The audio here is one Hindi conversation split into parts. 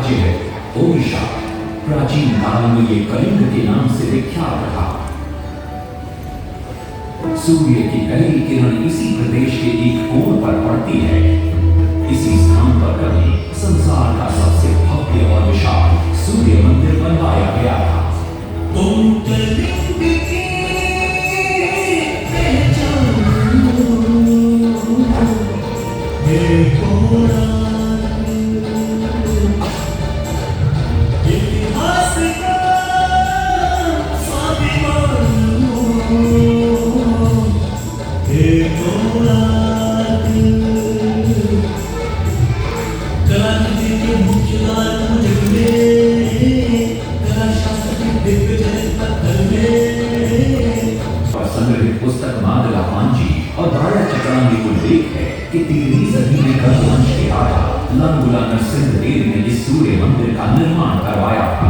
राज्य है ओडिशा। प्राचीन काल में ये कलिंग के नाम से विख्यात था। सूर्य की पहली किरण इसी प्रदेश के एक कोण पर पड़ती है। इसी स्थान पर कभी संसार का सबसे भव्य और विशाल सूर्य मंदिर बनवाया गया था। पुस्तक मादला पांजी और राजा चक्रांगी को उल्लेख है कि 13वीं सदी में गंग वंश के राजा लंगुला नरसिंहदेव ने इस सूर्य मंदिर का निर्माण करवाया था।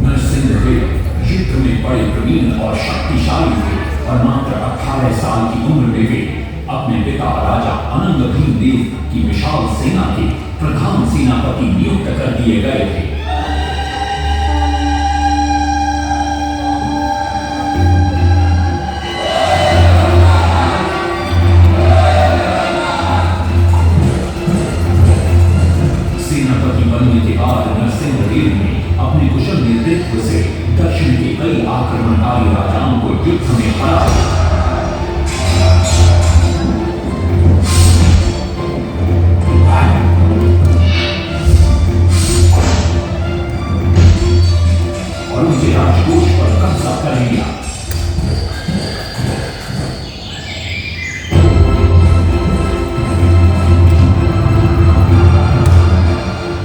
नरसिंहदेव युद्ध में बड़े प्रवीण और शक्तिशाली थे और मात्र 18 साल की उम्र में वे अपने पिता राजा अनंग भीमदेव की विशाल सेना के प्रधान सेनापति नियुक्त कर दिए गए थे। नरसिंहदेव ने अपने कुशल नेतृत्व से दक्षिण के कई आक्रमणकारी राजाओं को युद्ध में हरा दिया। और उनके राजकोष पर कब्जा कर लिया।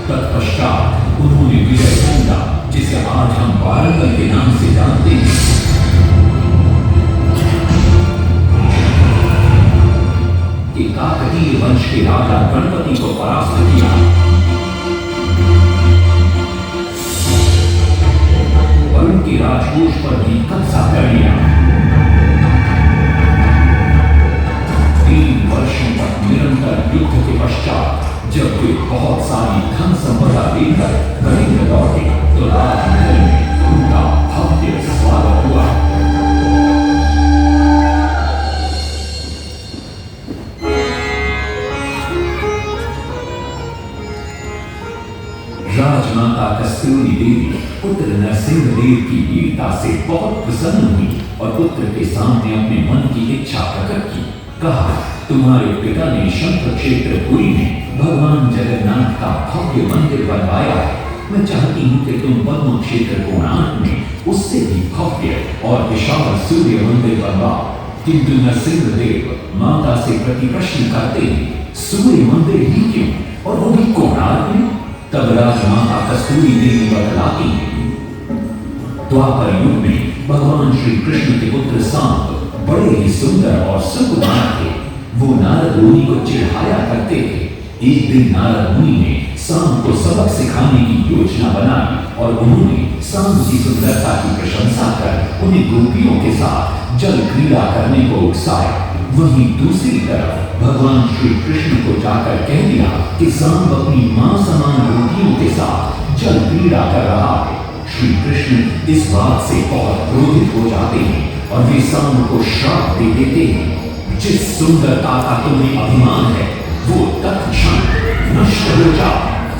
तत्पश्चात उन्होंने विजय पूरा, जिसे आज हम वारंगल के नाम से जानते हैं, कि काकतीय वंश के राजा गणपति को परास्त किया। और उनके राजकोष पर भी कब्जा कर लिया। 3 वर्षों तक निरंतर युद्ध के पश्चात जब वे बहुत सारी धन संपदा लेकर कलिंग लौटे तो राजमहल में उनका भव्य स्वागत हुआ। राजमाता कस्तूरी देवी पुत्र नरसिंहदेव की वीरता से बहुत प्रसन्न हुई और पुत्र के सामने अपने मन की इच्छा प्रकट की। कहा, तुम्हारे पिता ने शंख क्षेत्र पुरी में भगवान जगन्नाथ का भव्य मंदिर बनवाया है। मैं चाहती हूँ कि तुम पद्म क्षेत्र कोणार्क में उससे भी भव्य और विशाल सूर्य मंदिर बनवाओ। किंतु नरसिंहदेव माता से प्रति प्रश्न करते हैं, सूर्य मंदिर ही क्यों, और वो भी कोणार्क में? तब राजमाता कस्तूरी देवी बतलाती है, द्वापर युग में भगवान श्री कृष्ण के पुत्र सांब बड़े ही सुंदर और सुकुमार थे। वो नारद मुनि को चिढ़ाया करते थे। एक दिन नारद मुनि ने सांब को सबक सिखाने की योजना बनाई और उन्होंने सांब की सुंदरता की प्रशंसा कर उन्हें गोपियों के साथ जल क्रीड़ा करने को उकसाया। वहीं दूसरी तरफ भगवान श्री कृष्ण को जाकर कह दिया कि सांब अपनी मां समान गोपियों के साथ जल क्रीड़ा कर रहा है। श्री कृष्ण इस बात से बहुत क्रोधित हो जाते हैं और वे सांब को श्राप दे देते हैं, जिस सुंदरता का तुम्हें अभिमान है वो तत्क्षण नष्ट हो जा।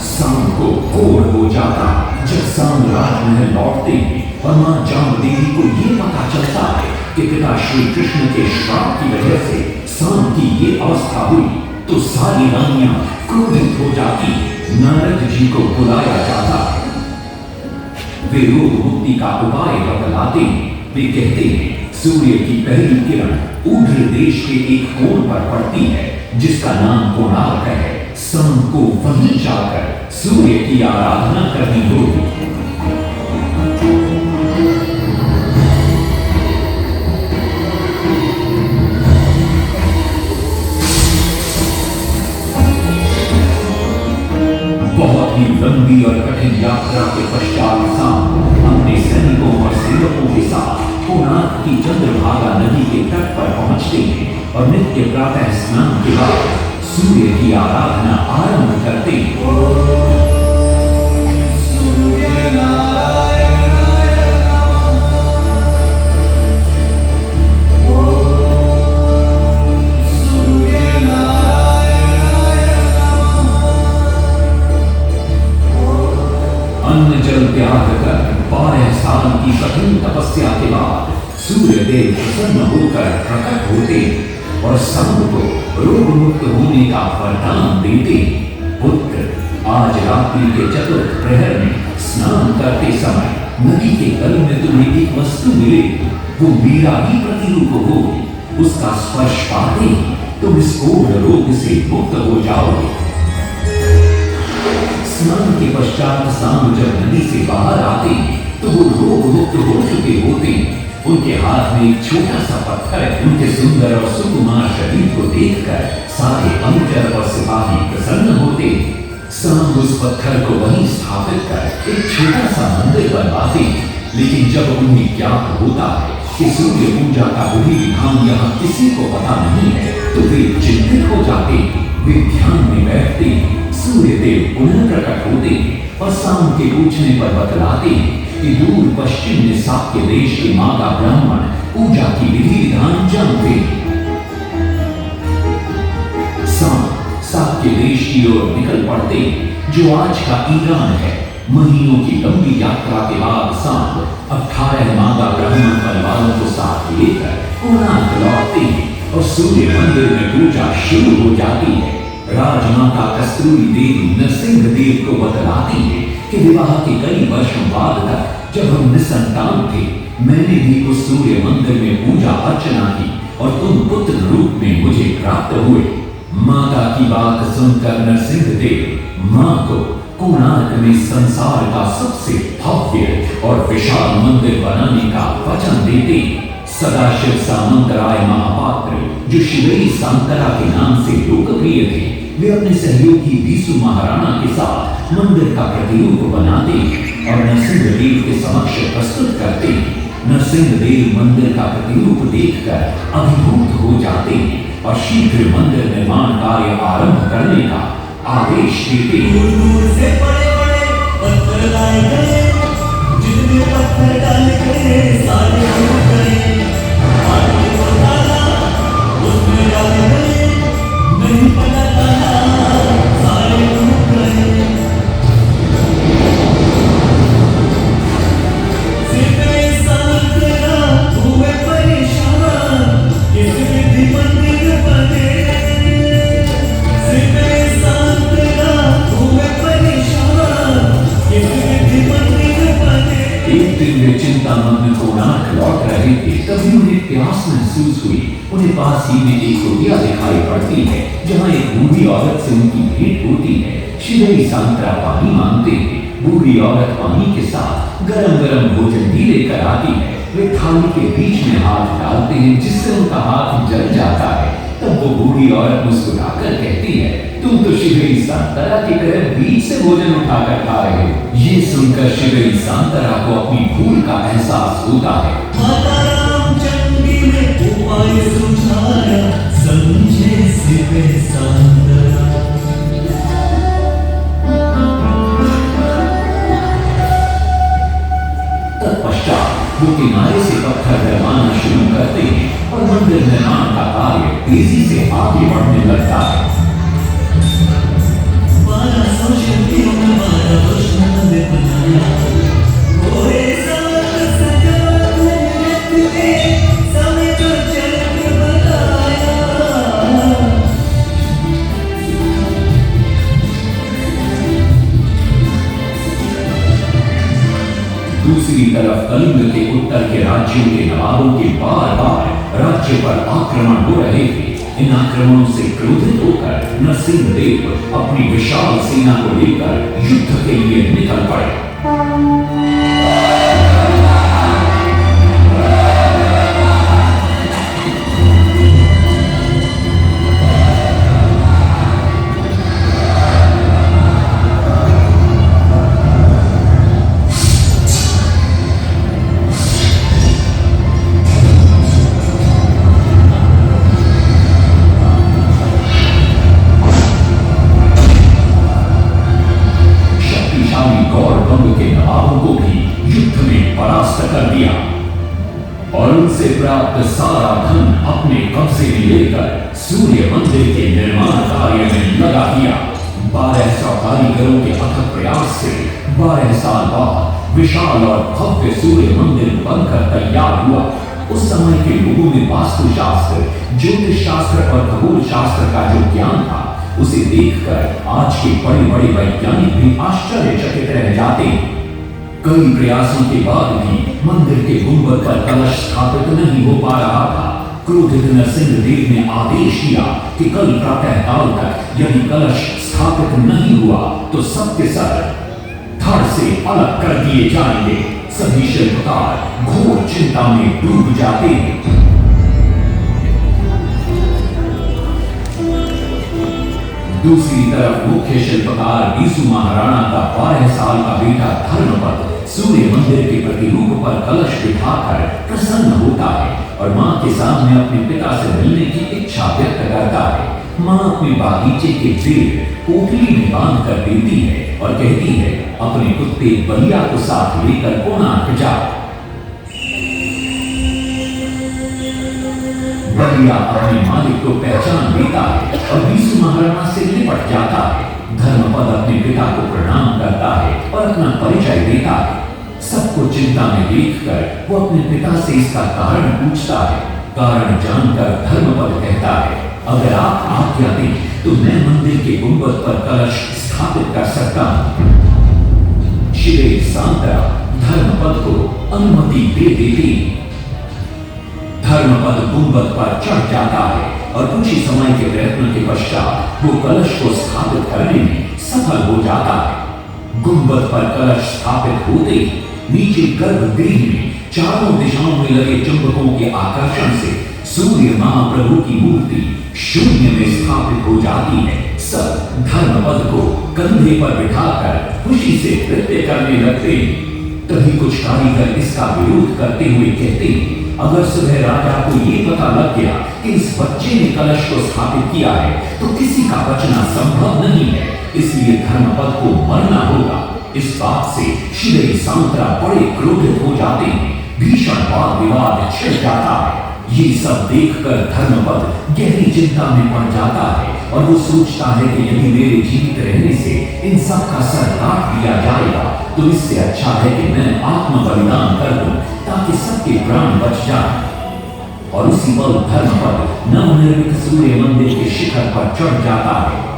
सांब को घोर हो जाता जब सांब राजमहल लौटते हैं और मां जामदेवी को ये पता चलता है कि पिता श्री कृष्ण के श्राप की वजह से सांब की ये अवस्था हुई, तो सारी रानियां क्रोधित हो जाती। नारद जी को बुलाया जाता है। वे रोग मुक्ति का उपाय बतलाते हैं। वे कहते हैं, सूर्य की पहली किरण ऊर्ध्व देश के एक कोण पर पड़ती है जिसका नाम कोणार्क है। शाम को वहीं जाकर सूर्य की आराधना करनी होगी। बहुत ही लंबी और कठिन यात्रा के पश्चात शाम अपने सैनिकों और सेवकों के साथ कोणार्क की चंद्रभागा नदी के तट पर पहुंचते हैं और नित्य प्रातः स्नान के बाद सूर्य की आराधना आरंभ करते हैं। अन्न जल त्याग कर 12 साल की कठिन तपस्या के बाद सूर्य देव प्रसन्न होकर प्रकट होते और शाम को रोग मुक्त होने का वरदान देते। पुत्र, आज रात्रि के चतुर्थ प्रहर में स्नान करते समय नदी के तल में तुम्हें एक वस्तु मिलेगी। वो मीरा ही प्रतिरूप होगी। उसका स्पर्श पाते ही तुम इस कोढ़ रोग से मुक्त हो जाओगे। स्नान के पश्चात शाम जब नदी से बाहर आते हैं तो वो रोग मुक्त हो चुके होते हैं। उनके हाथ में एक छोटा सा पत्थर उनके सुंदर और सुकुमार शरीर को देखकर सारे अनुचर और सिपाही प्रसन्न होते। शाम उस पत्थर को वहीं स्थापित कर एक छोटा सा मंदिर बनवाते। लेकिन जब उन्हें ज्ञात होता है कि सूर्य पूजा का विधि विधान यहाँ किसी को पता नहीं है तो वे चिंतित हो जाते। वे ध्यान में बैठते। सूर्य देव पुनः प्रकट होते और शाम के पूछने पर बतलाते कि दूर पश्चिम में साक्य देश के माता ब्राह्मण पूजा की विधि विधान जानते। शाम साक्य देश की ओर निकल पड़ते जो आज का ईरान है। महीनों की लंबी यात्रा के बाद शाम 18 माता ब्राह्मण परिवारों को साथ लेकर कोणार्क लौटते हैं और सूर्य मंदिर में पूजा शुरू हो जाती है। राजमाता कस्तूरी देवी नरसिंह देव को बतलाती है कि विवाह के कई वर्षों बाद तक जब हम निसंतान थे मैंने भी उस सूर्य मंदिर में पूजा अर्चना की और तुम पुत्र रूप में मुझे प्राप्त हुए। माता की बात सुनकर नरसिंह देव मां को कोणार्क में संसार का सबसे भव्य और विशाल मंदिर बनाने का वचन देते। सदाशिव सामंतराय महापात्र जो शिवई सांतरा के नाम से लोकप्रिय थे, वे अपने सहयोगी बीसु महाराणा के साथ मंदिर का प्रतिरूप बनाते और नरसिंह देव के समक्ष प्रस्तुत करते। नरसिंह देव मंदिर का प्रतिरूप देखकर अभिभूत हो जाते और शीघ्र मंदिर निर्माण कार्य आरंभ करने का आदेश देते। दूर से बड़े-बड़े पत्थर लाए गए, जितने पत्थर डाले गए सारे टूट गए। पानी को डाला, उसमें डाले गए, नहीं पता डाला, सारे टूट गए। सिर्फ इंसान तेरा हुए परेशान, किस विधि मंदिर बने। सिर्फ इंसान तेरा हुए परेशान, किस विधि मंदिर बने। एक दिन वे चिंतामग्न कोणार्क लौट रहे थे, तभी उन्हें प्यास महसूस हुई। उन्हें पास ही में एक कुटिया दिखाई पड़ती है जहाँ एक बूढ़ी औरत से उनकी भेंट होती है। शिवई सांतरा पानी मांगते हैं। बूढ़ी औरत पानी के साथ गरम गरम भोजन भी लेकर आती है। वे थाली के बीच में हाथ डालते हैं जिससे उनका हाथ जल जाता है। तब वो बूढ़ी औरत मुस्कुराकर कहती है, तुम तो शिवई सांतरा की तरह बीच से भोजन उठाकर खा रहे हो। ये सुनकर शिवई सांतरा को अपनी भूल का एहसास होता है। माता रामचंद्री ने उपाय सुझाया, समझे शिव सांतरा। तत्पश्चात वो किनारे से पत्थर डलवाना शुरू करते हैं और मंदिर निर्माण का कार्य तेजी से आगे बढ़ने लगता है। 1200 शिवलिंग में 12 वर्ष मंदिर बनाया। घोड़े साथ सजा रखते, समय जो चल के बताया। दूसरी तरफ कलिंग के उत्तर के राज्यों के नवाबों के बार बार राज्य पर आक्रमण हो रहे थे। इन आक्रमणों से क्रोधित होकर नरसिंह देव अपनी विशाल सेना को लेकर युद्ध के लिए निकल पड़े। उनसे प्राप्त सारा धन अपने कब्जे में लेकर सूर्य मंदिर के निर्माण कार्य में लगा दिया। 1200 कारीगरों के अथक प्रयास से 12 साल बाद विशाल और भव्य सूर्य मंदिर बनकर तैयार हुआ। उस समय के लोगों में वास्तुशास्त्र, ज्योतिष शास्त्र और खगोल शास्त्र का जो ज्ञान था, उसे देखकर आज के बड़े बड़े वैज्ञानिक भी आश्चर्यचकित रह जाते हैं। कई प्रयासों के बाद भी मंदिर के गुंबद पर कलश स्थापित नहीं हो पा रहा था। क्रोधित नरसिंहदेव ने आदेश दिया कि कल प्रातः काल तक यदि कलश स्थापित नहीं हुआ तो सबके सर धड़ से अलग कर दिए जाएंगे। सभी शिल्पकार घोर चिंता में डूब जाते हैं। दूसरी तरफ मुख्य शिल्पकार बीसू महाराणा का 12 साल का बेटा धर्मपद सूर्य मंदिर के प्रतिरूप पर कलश बिठाकर प्रसन्न होता है और मां के सामने अपने पिता से मिलने की इच्छा व्यक्त करता है। मां अपने बागीचे के पेड़ पोटली में बांध कर देती है और कहती है, अपने कुत्ते बलिया को साथ लेकर कोणार्क जाओ। बलिया अपने मालिक को पहचान लेता है और बीसू महाराणा से निपट जाता है। धर्मपद अपने पिता को प्रणाम करता है और अपना परिचय देता है। सबको चिंता में देखकर वो अपने पिता से इसका कारण पूछता है। कारण जानकर धर्मपद कहता है, अगर आप आज्ञा दें तो मैं मंदिर के गुंबद पर कलश स्थापित कर सकता हूं। शिवेर सांतरा धर्मपद को अनुमति दे देती। धर्मपद गुंबद पर चढ़ जाता है और कुछ ही समय के प्रयत्न के पश्चात वो कलश को स्थापित करने में सफल हो जाता है। गुंबद पर कलश स्थापित होते ही नीचे गर्भगृह में चारों दिशाओं में लगे चुंबकों के आकर्षण से सूर्य महाप्रभु की मूर्ति शून्य में स्थापित हो जाती है। सब धर्मपद को कंधे पर बिठाकर खुशी से नृत्य करने लगते हैं। तभी कुछ कारीगर इसका विरोध करते हुए कहते हैं, अगर सुबह राजा को ये पता लग गया कि इस बच्चे ने कलश को स्थापित किया है तो किसी का बचना संभव नहीं है, इसलिए धर्मपद को मरना होगा। इस बात से शिवेर सांतरा बड़े क्रोधित हो जाते हैं। भीषण वाद विवाद छिड़ जाता है। ये सब देखकर धर्मपद गहरी चिंता में पड़ जाता है और वो सोचता है कि यदि मेरे जीवित रहने से इन सब का सर काट दिया जाएगा तो इससे अच्छा है कि मैं आत्म बलिदान कर दूं ताकि सबके प्राण बच जाएं। और उसी पल धर्मपद नवनिर्मित सूर्य मंदिर के शिखर पर चढ़ जाता है।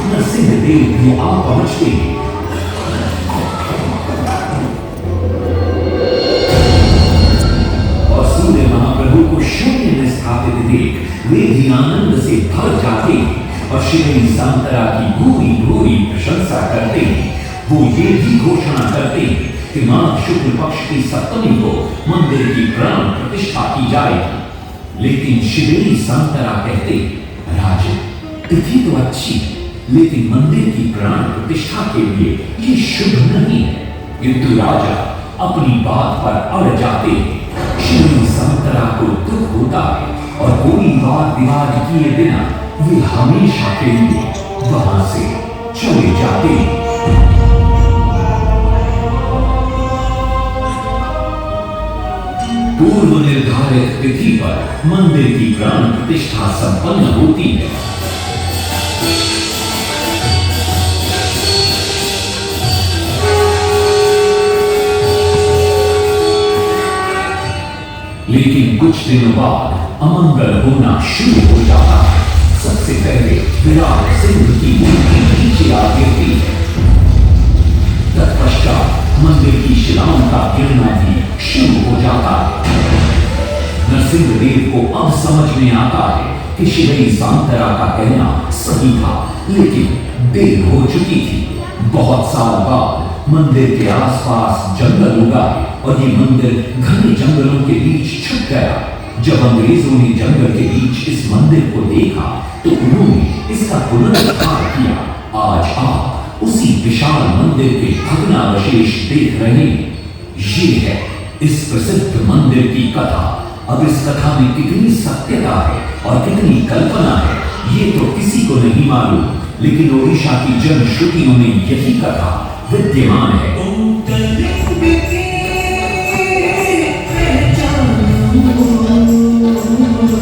नरसिंहदेव भी आ पहुंचते हैं। और सूर्य महाप्रभु को शून्य में स्थापित देख वे भी आनंद से भर जाते हैं और शिवेर सांतरा की भूरी भूरी प्रशंसा करते हैं। वो ये भी घोषणा करते हैं कि माघ शुक्ल पक्ष की सप्तमी को मंदिर की प्राण प्रतिष्ठा की जाएगी। लेकिन शिवेर सांतरा कहते, राजन तिथि तो अच्छी है लेकिन मंदिर की प्राण प्रतिष्ठा के लिए ये शुभ नहीं है। किंतु राजा अपनी बात पर अड़ जाते हैं। शिवेर सांतरा को दुख होता है और कोई वाद विवाद किए बिना वे हमेशा के लिए वहां से चले जाते हैं। पूर्व निर्धारित तिथि पर मंदिर की प्राण प्रतिष्ठा संपन्न होती है। कुछ दिनों बाद अमंगल होना शुरू हो जाता है। सबसे पहले विराट सिंह की मूर्ति नीचे आ गिरती है। तत्पश्चात मंदिर की शिलाओं का गिरना भी शुरू हो जाता है। नरसिंहदेव को अब समझ में आता है कि श्री सांतरा का कहना सही था, लेकिन देर हो चुकी थी। बहुत साल बाद मंदिर के आसपास जंगल उगा और ये मंदिर घने जंगलों के बीच छुप गया। जब अंग्रेजों ने जंगल के बीच इस मंदिर को देखा तो उन्होंने इसका पुनरुद्धार किया। आज आप उसी विशाल मंदिर के भग्नावशेष देख रहे हैं। ये है इस प्रसिद्ध मंदिर की कथा। अब इस कथा में कितनी सत्यता है और कितनी कल्पना है ये तो किसी को नहीं मालूम, लेकिन ओडिशा की जनश्रुतियों में यही कथा विद्यमान है।